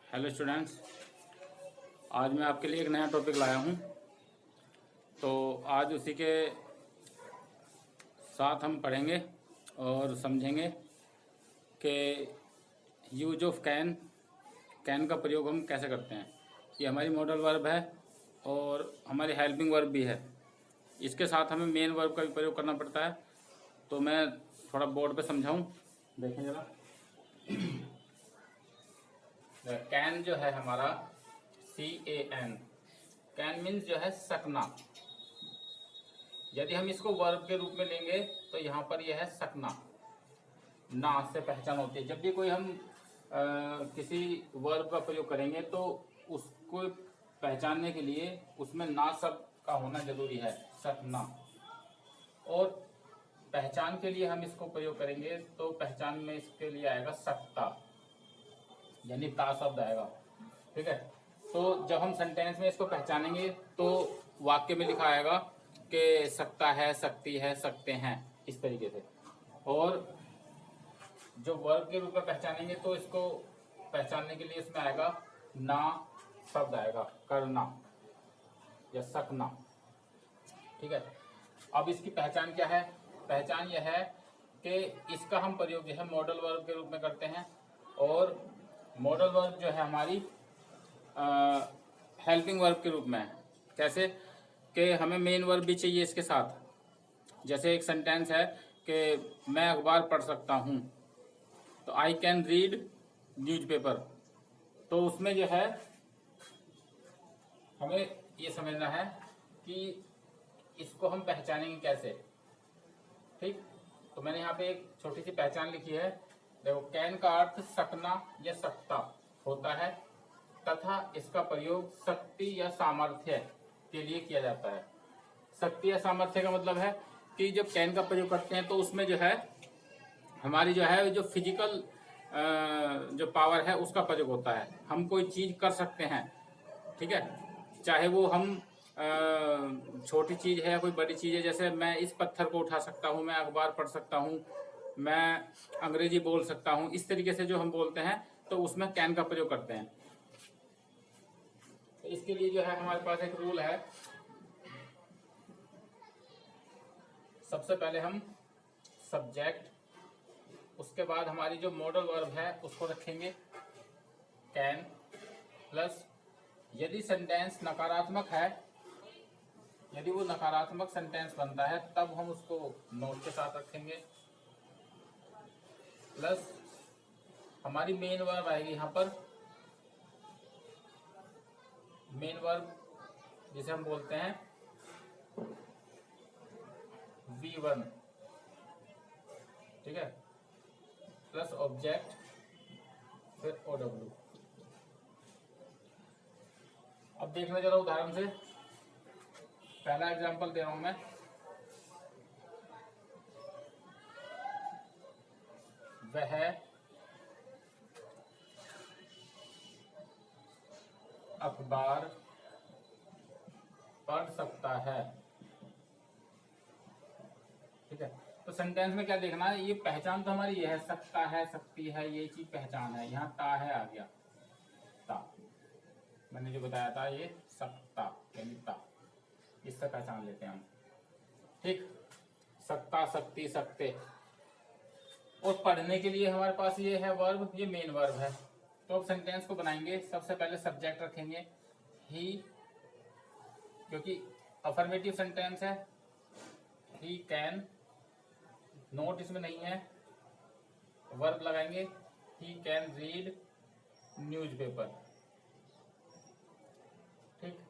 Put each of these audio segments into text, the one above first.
Hello students, आज मैं आपके लिए एक नया टॉपिक लाया हूँ। तो आज उसी के साथ हम पढ़ेंगे और समझेंगे कि यूज ऑफ कैन का प्रयोग हम कैसे करते हैं। ये हमारी मॉडल वर्ब है और हमारी हेल्पिंग वर्ब भी है। इसके साथ हमें मेन वर्ब का भी प्रयोग करना पड़ता है। तो मैं थोड़ा बोर्ड पे समझाऊँ, देखें जरा। कैन जो है हमारा CAN, कैन मीन्स जो है सकना। यदि हम इसको वर्ब के रूप में लेंगे तो यहाँ पर यह है सकना, ना से पहचान होती है। जब भी कोई हम किसी वर्ब का प्रयोग करेंगे तो उसको पहचानने के लिए उसमें ना शब्द का होना जरूरी है, सकना। और पहचान के लिए हम इसको प्रयोग करेंगे तो पहचान में इसके लिए आएगा सकता, यानी ता शब्द आएगा। ठीक है। तो जब हम सेंटेंस में इसको पहचानेंगे तो वाक्य में लिखा आएगा कि सकता है, सकती है, सकते हैं, इस तरीके से। और जो वर्ब के रूप में पहचानेंगे तो इसको पहचानने के लिए इसमें आएगा ना शब्द आएगा, करना या सकना। ठीक है। अब इसकी पहचान क्या है? पहचान यह है कि इसका हम प्रयोग जो है मॉडल वर्ब के रूप में करते हैं। और मॉडल वर्ब जो है हमारी हेल्पिंग वर्ब के रूप में है। कैसे कि हमें मेन वर्ब भी चाहिए इसके साथ। जैसे एक सेंटेंस है कि मैं अखबार पढ़ सकता हूँ, तो आई कैन रीड न्यूज़पेपर। तो उसमें जो है हमें ये समझना है कि इसको हम पहचानेंगे कैसे। ठीक। तो मैंने यहाँ पे एक छोटी सी पहचान लिखी है। देखो, कैन का अर्थ सकना या सकता होता है तथा इसका प्रयोग शक्ति या सामर्थ्य के लिए किया जाता है। शक्ति या सामर्थ्य का मतलब है कि जब कैन का प्रयोग करते हैं तो उसमें जो है हमारी जो है जो फिजिकल जो पावर है उसका प्रयोग होता है। हम कोई चीज कर सकते हैं। ठीक है। चाहे वो हम छोटी चीज है या कोई बड़ी चीज है। जैसे मैं इस पत्थर को उठा सकता हूँ, मैं अखबार पढ़ सकता हूँ, मैं अंग्रेजी बोल सकता हूँ। इस तरीके से जो हम बोलते हैं तो उसमें कैन का प्रयोग करते हैं। तो इसके लिए जो है हमारे पास एक रूल है। सबसे पहले हम सब्जेक्ट, उसके बाद हमारी जो मॉडल वर्ब है उसको रखेंगे कैन प्लस, यदि सेंटेंस नकारात्मक है, यदि वो नकारात्मक सेंटेंस बनता है तब हम उसको नोट के साथ रखेंगे, प्लस हमारी मेन वर्ब आएगी यहाँ पर। मेन वर्ब जिसे हम बोलते हैं V1। ठीक है। प्लस ऑब्जेक्ट, फिर OW। अब देखना जरा उदाहरण से। पहला एग्जांपल दे रहा हूं मैं। वह अखबार पढ़ सकता है। ठीक है। तो सेंटेंस में क्या देखना है? ये पहचान तो हमारी ये है, सकता है, सकती है, ये चीज पहचान है। यहाँ ता है आ गया, ता मैंने जो बताया था, ये सकता यानी ता, इससे पहचान लेते हैं हम। ठीक। सकता, सकती, सकते। और पढ़ने के लिए हमारे पास ये है वर्ब, ये मेन वर्ब है। तो अब सेंटेंस को बनाएंगे। सबसे पहले सब्जेक्ट रखेंगे ही, क्योंकि अफर्मेटिव सेंटेंस है। ही कैन, नोट इसमें नहीं है। वर्ब लगाएंगे ही कैन रीड न्यूज़पेपर। ठीक।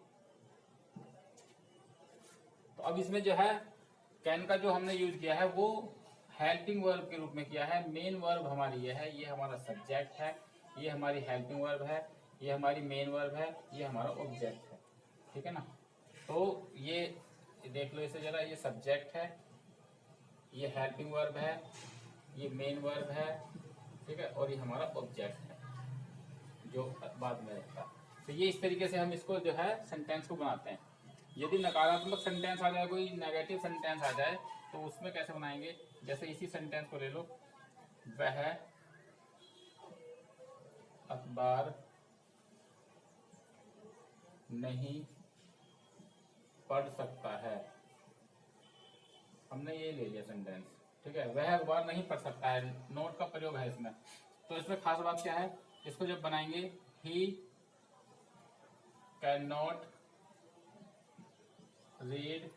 तो अब इसमें जो है कैन का जो हमने यूज किया है वो हेल्पिंग वर्ब के रूप में किया है। मेन वर्ब हमारी ये है, ये हमारा सब्जेक्ट है, ये हमारी हेल्पिंग वर्ब है, ये हमारी मेन वर्ब है, ये हमारा ऑब्जेक्ट है। ठीक है ना। तो ये देख लो इसे जरा। ये सब्जेक्ट है, ये हेल्पिंग वर्ब है, ये मेन वर्ब है। ठीक है। और ये हमारा ऑब्जेक्ट है जो बाद में रहता है। तो ये इस तरीके से हम इसको जो है सेंटेंस को बनाते हैं। यदि नकारात्मक सेंटेंस आ जाए, कोई नेगेटिव सेंटेंस आ जाए, तो उसमें कैसे बनाएंगे? जैसे इसी सेंटेंस को ले लो, वह अखबार नहीं पढ़ सकता है। हमने ये ले लिया सेंटेंस, ठीक है। वह अखबार नहीं पढ़ सकता है, नोट का प्रयोग है इसमें। तो इसमें खास बात क्या है, इसको जब बनाएंगे, he can not read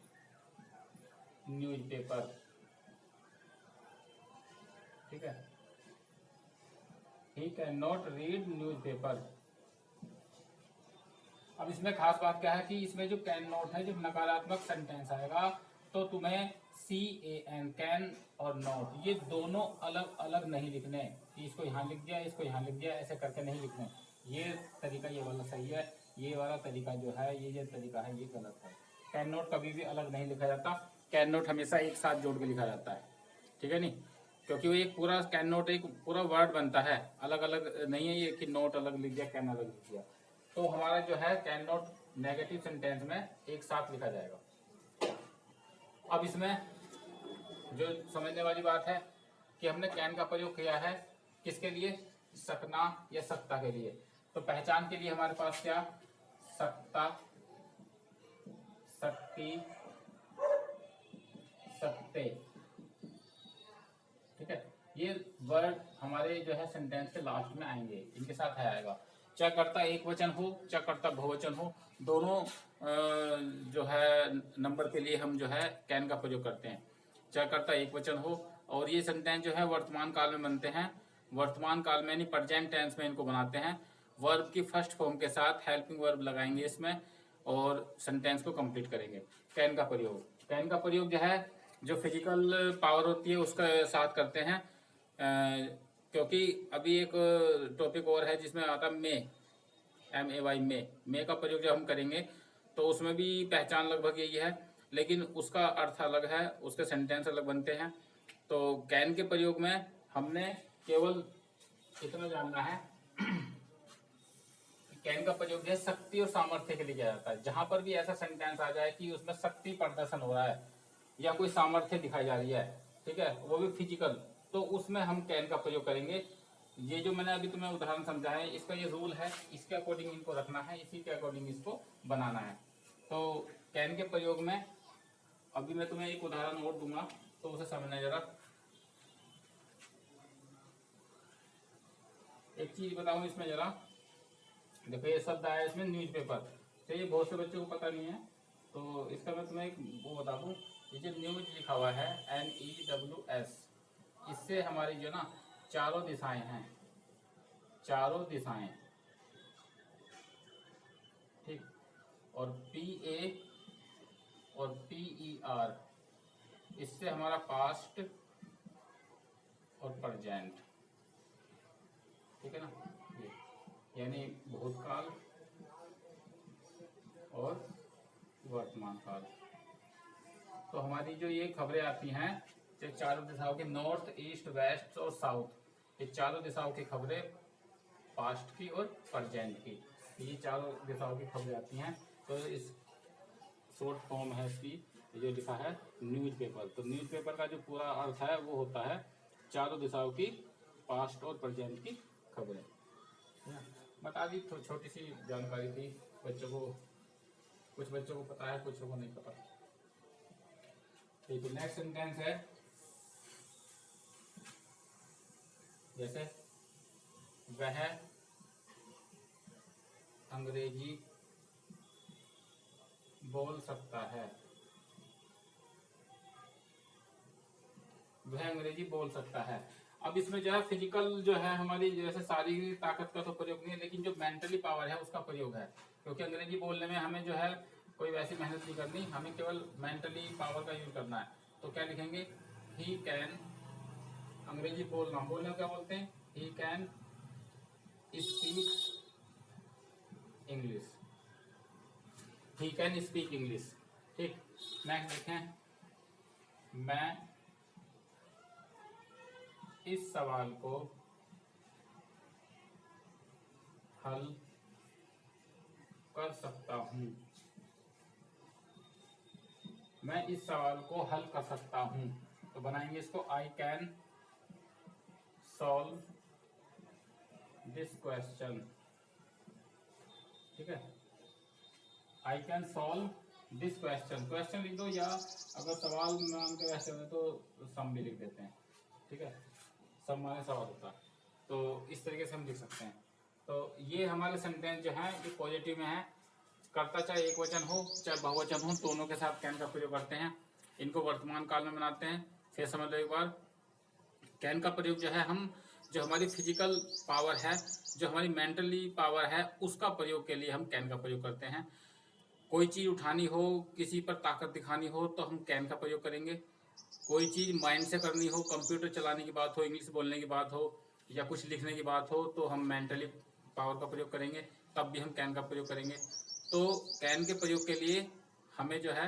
newspaper, ठीक है। He can not read newspaper. अब इसमें खास बात क्या है कि इसमें जो कैन नॉट है, जब नकारात्मक सेंटेंस आएगा तो तुम्हें CAN कैन और नॉट ये दोनों अलग अलग नहीं लिखने, कि इसको यहाँ लिख दिया, इसको यहाँ लिख दिया, ऐसे करके नहीं लिखने। ये तरीका ये वाला सही है, ये वाला तरीका जो है, ये जो तरीका है ये गलत है। कैन नॉट कभी भी अलग नहीं लिखा जाता, कैन नॉट हमेशा एक साथ जोड़ के लिखा जाता है, ठीक है नहीं, क्योंकि वो एक पूरा कैन नॉट एक पूरा वर्ड बनता है, अलग अलग नहीं है ये कि नोट अलग लिख दिया कैन अलग लिख दिया। तो हमारा जो है कैन नॉट नेगेटिव सेंटेंस में एक साथ लिखा जाएगा। अब इसमें जो समझने वाली बात है कि हमने कैन का प्रयोग किया है किसके लिए, सकना या सकता के लिए। तो पहचान के लिए हमारे पास क्या, सकता, सकती, सकते, ठीक है। ये वर्ड हमारे जो है सेंटेंस के लास्ट में आएंगे, इनके साथ है आएगा। चाहे कर्ता एक वचन हो, चाहे कर्ता बहुवचन हो, दोनों जो है नंबर के लिए हम जो है कैन का प्रयोग करते हैं। चाहे कर्ता एक वचन हो, और ये सेंटेंस जो है वर्तमान काल में बनते हैं, वर्तमान काल में यानी प्रेजेंट टेंस में इनको बनाते हैं। वर्ब की फर्स्ट फॉर्म के साथ हेल्पिंग वर्ब लगाएंगे इसमें और सेंटेंस को कंप्लीट करेंगे। कैन का प्रयोग, कैन का प्रयोग जो है जो फिजिकल पावर होती है उसका साथ करते हैं, क्योंकि अभी एक टॉपिक और है जिसमें आता है मे, MAY, मे का प्रयोग जब हम करेंगे तो उसमें भी पहचान लगभग यही है, लेकिन उसका अर्थ अलग है, उसके सेंटेंस अलग बनते हैं। तो कैन के प्रयोग में हमने केवल इतना जानना है कि कैन का प्रयोग है शक्ति और सामर्थ्य के लिए किया जाता है। जहां पर भी ऐसा सेंटेंस आ जाए कि उसमें शक्ति प्रदर्शन हो रहा है या कोई सामर्थ्य दिखाई जा रही है, ठीक है, वो भी फिजिकल, तो उसमें हम कैन का प्रयोग करेंगे। ये जो मैंने अभी तुम्हें उदाहरण समझाया है, इसका ये रूल है, इसके अकॉर्डिंग इनको रखना है, इसी के अकॉर्डिंग इसको बनाना है। तो कैन के प्रयोग में अभी मैं तुम्हें एक उदाहरण और दूंगा, तो उसे समझना जरा। एक चीज बताऊं इसमें जरा, देखो ये शब्द आया इसमें न्यूज़पेपर, तो ये बहुत से बच्चों को पता नहीं है, तो इसका मैं तुम्हें एक वो बता दूं, ये जो न्यूज लिखा हुआ है NEWS, इससे हमारी जो ना चारों दिशाएं हैं, चारों दिशाएं, ठीक, और PA और PER, इससे हमारा पास्ट और प्रेजेंट, ठीक है ना, ये यानी भूतकाल और वर्तमान काल। तो हमारी जो ये खबरें आती हैं चारों दिशाओं की, नॉर्थ, ईस्ट, वेस्ट और साउथ, ये चारों दिशाओं की खबरें, पास्ट की और प्रेजेंट की, ये चारों दिशाओं की खबरें आती हैं। तो इस शॉर्ट फॉर्म है इसकी, जो लिखा है न्यूज़पेपर। तो न्यूज़पेपर का जो पूरा अर्थ है वो होता है चारों दिशाओं की पास्ट और प्रेजेंट की खबरें। बता दी, तो छोटी सी जानकारी थी बच्चों को, कुछ बच्चों को पता है, कुछ को नहीं पता। ठीक है, नेक्स्ट सेंटेंस है जैसे वह अंग्रेजी बोल सकता है, वह अंग्रेजी बोल सकता है। अब इसमें जो है फिजिकल जो है हमारी जैसे शारीरिक ताकत का तो प्रयोग नहीं है, लेकिन जो मेंटली पावर है उसका प्रयोग है, क्योंकि अंग्रेजी बोलने में हमें जो है कोई वैसी मेहनत नहीं करनी, हमें केवल मेंटली पावर का यूज करना है। तो क्या लिखेंगे, ही कैन, अंग्रेजी बोलना, बोलने क्या बोलते हैं, he can speak English, he can speak English, ठीक। नेक्स्ट देखें, मैं इस सवाल को हल कर सकता हूँ, मैं इस सवाल को हल कर सकता हूँ। तो बनाएंगे इसको, I can solve this question, ठीक है। I can solve this question, question लिख दो, या अगर सवाल मान के वैसे में तो सम भी लिख देते हैं, ठीक है, सम माने सवाल होता है, तो इस तरीके से हम लिख सकते हैं। तो ये हमारे सेंटेंस जो है ये पॉजिटिव में है, कर्ता चाहे एक वचन हो चाहे बहुवचन हो, दोनों के साथ कैन का प्रयोग करते हैं, इनको वर्तमान काल में बनाते हैं। फिर समझ लो एक बार, कैन का प्रयोग जो है हम जो हमारी फिजिकल पावर है, जो हमारी मेंटली पावर है, उसका प्रयोग के लिए हम कैन का प्रयोग करते हैं। कोई चीज़ उठानी हो, किसी पर ताकत दिखानी हो तो हम कैन का प्रयोग करेंगे। कोई चीज़ माइंड से करनी हो, कंप्यूटर चलाने की बात हो, इंग्लिश बोलने की बात हो, या कुछ लिखने की बात हो, तो हम मेंटली पावर का प्रयोग करेंगे, तब भी हम कैन का प्रयोग करेंगे। तो कैन के प्रयोग के लिए हमें जो है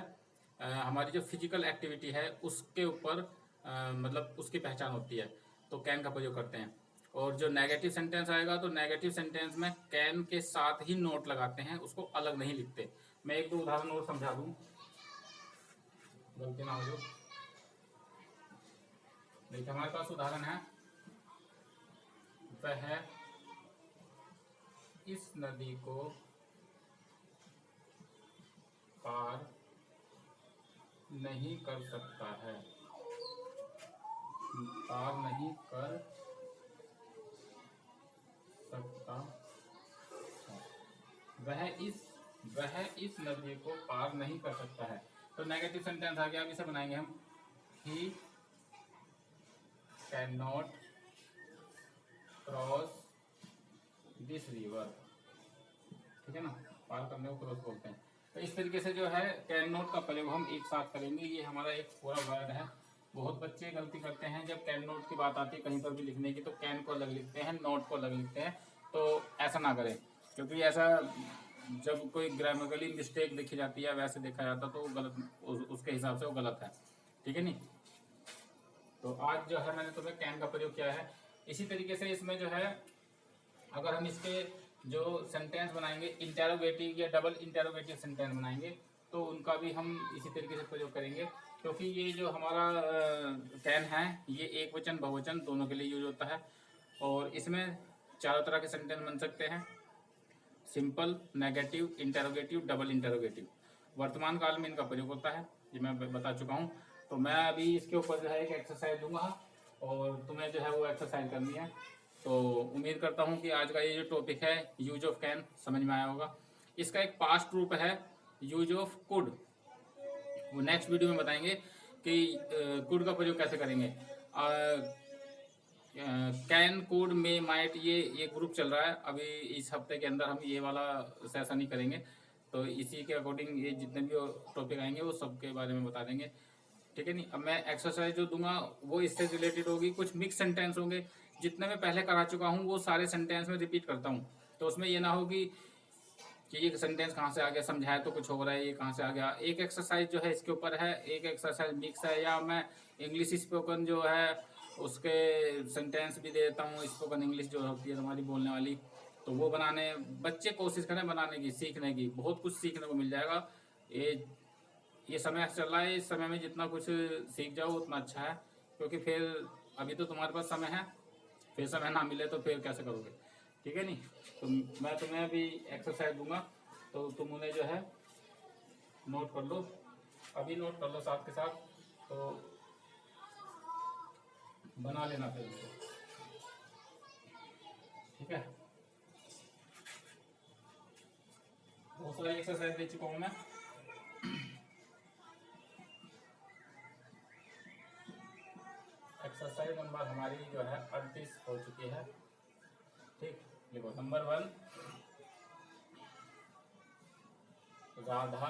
हमारी जो फिजिकल एक्टिविटी है उसके ऊपर मतलब उसकी पहचान होती है, तो कैन का प्रयोग करते हैं। और जो नेगेटिव सेंटेंस आएगा तो नेगेटिव सेंटेंस में कैन के साथ ही नोट लगाते हैं, उसको अलग नहीं लिखते। मैं एक दो उदाहरण और समझा दूं, गलती ना हो जो। देखिए हमारे पास उदाहरण है, वह इस नदी को पार नहीं कर सकता है, पार नहीं कर सकता है। वह इस नदी को पार नहीं कर सकता है, तो नेगेटिव सेंटेंस आ गया। अब इसे बनाएंगे हम, he can not cross this river, ठीक है ना, पार करने को क्रॉस बोलते हैं। तो इस तरीके से जो है कैन नॉट का प्रयोग हम एक साथ करेंगे, ये हमारा एक पूरा वर्ड है। बहुत बच्चे गलती करते हैं, जब कैन नॉट की बात आती है कहीं पर भी लिखने की, तो कैन को अलग लिखते हैं, नोट को अलग लिखते हैं। तो ऐसा ना करें, क्योंकि ऐसा जब कोई ग्रामेटिकली मिस्टेक देखी जाती है, वैसे देखा जाता तो गलत, उसके हिसाब से वो गलत है, ठीक है नहीं। तो आज जो है मैंने तुम्हें कैन का प्रयोग किया है। इसी तरीके से इसमें जो है अगर हम इसके जो सेंटेंस बनाएंगे, इंटेरोगेटिव या डबल इंटेरोगेटिव सेंटेंस बनाएंगे, तो उनका भी हम इसी तरीके से प्रयोग करेंगे। क्योंकि ये जो हमारा कैन है ये एक वचन बहुवचन दोनों के लिए यूज होता है, और इसमें चारों तरह के सेंटेंस बन सकते हैं, simple, negative, interrogative, double interrogative. वर्तमान काल में इनका प्रयोग होता है, ये मैं बता चुका हूँ। तो मैं अभी इसके ऊपर जो है एक एक्सरसाइज दूंगा, और तुम्हें जो है वो एक्सरसाइज करनी है। तो उम्मीद करता हूँ कि आज का ये जो टॉपिक है यूज ऑफ कैन समझ में आया होगा। इसका एक पास्ट रूप है यूज ऑफ कुड, वो नेक्स्ट वीडियो में बताएंगे कि कुड का प्रयोग कैसे करेंगे। कैन, कुड, मे, माइट, ये ग्रुप चल रहा है अभी, इस हफ्ते के अंदर हम ये वाला सेशन ही करेंगे। तो इसी के अकॉर्डिंग ये जितने भी टॉपिक आएंगे वो सब के बारे में बता देंगे, ठीक है नहीं। अब मैं एक्सरसाइज जो दूंगा वो इससे रिलेटेड होगी, कुछ मिक्स सेंटेंस होंगे, जितने मैं पहले करा चुका हूँ वो सारे सेंटेंस में रिपीट करता हूँ। तो उसमें ये ना होगी कि ये सेंटेंस कहाँ से आ गया, समझाया तो कुछ हो रहा है, ये कहाँ से आ गया। एक एक्सरसाइज जो है इसके ऊपर है, एक एक्सरसाइज मिक्स है, या मैं इंग्लिश स्पोकन जो है उसके सेंटेंस भी दे देता हूँ, स्पोकन इंग्लिश जो होती है तुम्हारी बोलने वाली, तो वो बनाने बच्चे कोशिश करें बनाने की, सीखने की, बहुत कुछ सीखने को मिल जाएगा। ये समय चल रहा है, इस समय में जितना कुछ सीख जाओ उतना अच्छा है, क्योंकि फिर अभी तो तुम्हारे पास समय है, फिर समय ना मिले तो फिर कैसे करोगे, ठीक है नहीं। तो मैं तुम्हें अभी एक्सरसाइज दूंगा, तो तुम उन्हें जो है नोट कर लो, अभी नोट कर लो साथ के साथ, तो बना लेना फिर उसको, ठीक है। बहुत सारी एक्सरसाइज दे चुका हूँ मैं। एक्सरसाइज नंबर हमारी जो है 38 हो चुकी है, ठीक। देखो नंबर 1, राधा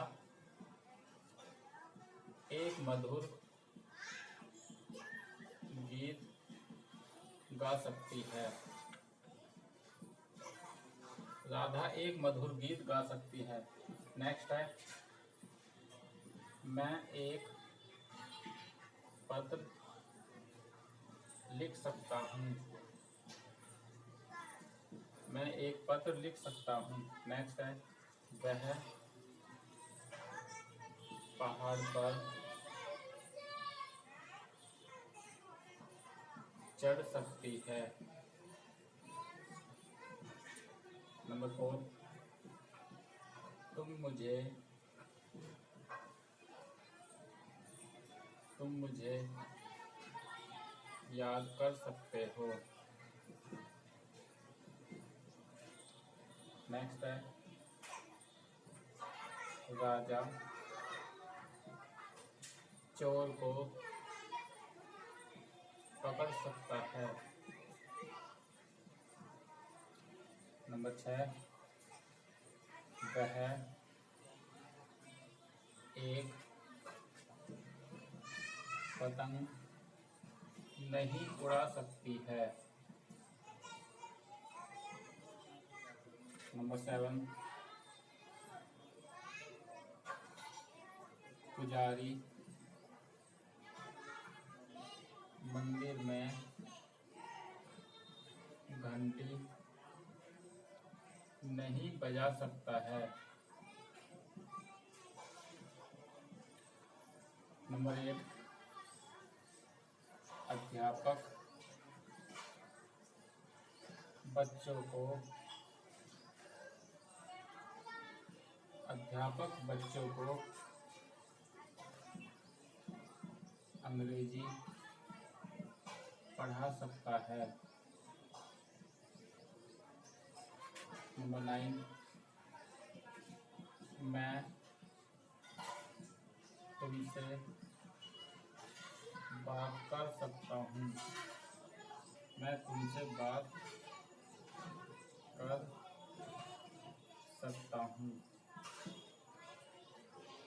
एक मधुर गीत गा सकती है, राधा एक मधुर गीत गा सकती है। नेक्स्ट है, मैं एक पत्र लिख सकता हूँ, मैं एक पत्र लिख सकता हूँ। नेक्स्ट है, वह पहाड़ पर चढ़ सकती है। नंबर 4, तुम मुझे याद कर सकते हो। नेक्स्ट है राजा चोर को पकड़ सकता है। नंबर 6, वह एक पतंग नहीं उड़ा सकती है। नंबर 7, पुजारी मंदिर में घंटी नहीं बजा सकता है। नंबर 8, अध्यापक बच्चों को अंग्रेजी पढ़ा सकता है। नंबर 9, मैं तुमसे बात कर सकता हूँ। मैं तुमसे बात कर सकता हूँ।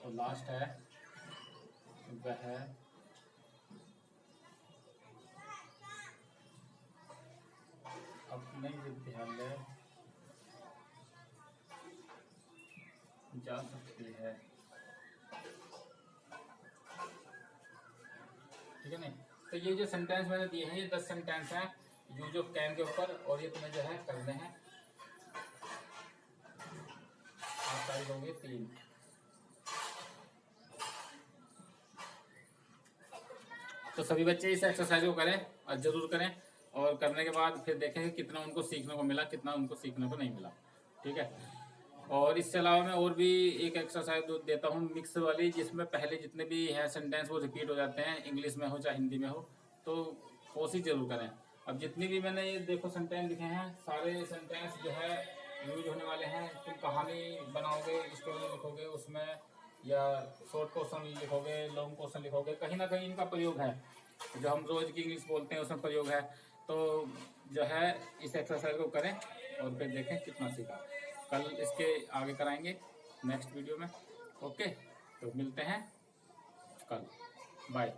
और लास्ट है वह अपने विद्यालय जा सकती है। ठीक है नहीं? तो ये जो सेंटेंस मैंने दिए हैं ये 10 सेंटेंस हैं यूज ऑफ कैन के ऊपर, और ये तुम्हें जो है करने हैं। आप साइज होंगे 3। तो सभी बच्चे इस एक्सरसाइज को करें और जरूर करें, और करने के बाद फिर देखें कितना उनको सीखने को मिला, कितना उनको सीखने को नहीं मिला। ठीक है। और इससे अलावा मैं और भी एक एक्सरसाइज देता हूँ मिक्स वाली, जिसमें पहले जितने भी है सेंटेंस वो रिपीट हो जाते हैं, इंग्लिश में हो चाहे हिंदी में हो, तो कोशिश जरूर करें। अब जितनी भी मैंने ये देखो सेंटेंस लिखे हैं, सारे सेंटेंस जो है यूज होने वाले हैं। तुम कहानी बनाओगे, स्टोरी लिखोगे उसमें, या शॉर्ट क्वेश्चन लिखोगे, लॉन्ग क्वेश्चन लिखोगे, कहीं ना कहीं इनका प्रयोग है। जो हम रोज की इंग्लिश बोलते हैं उसमें प्रयोग है। तो जो है इस एक्सरसाइज को करें और फिर देखें कितना सीखा। कल इसके आगे कराएंगे नेक्स्ट वीडियो में। ओके, तो मिलते हैं कल। बाय।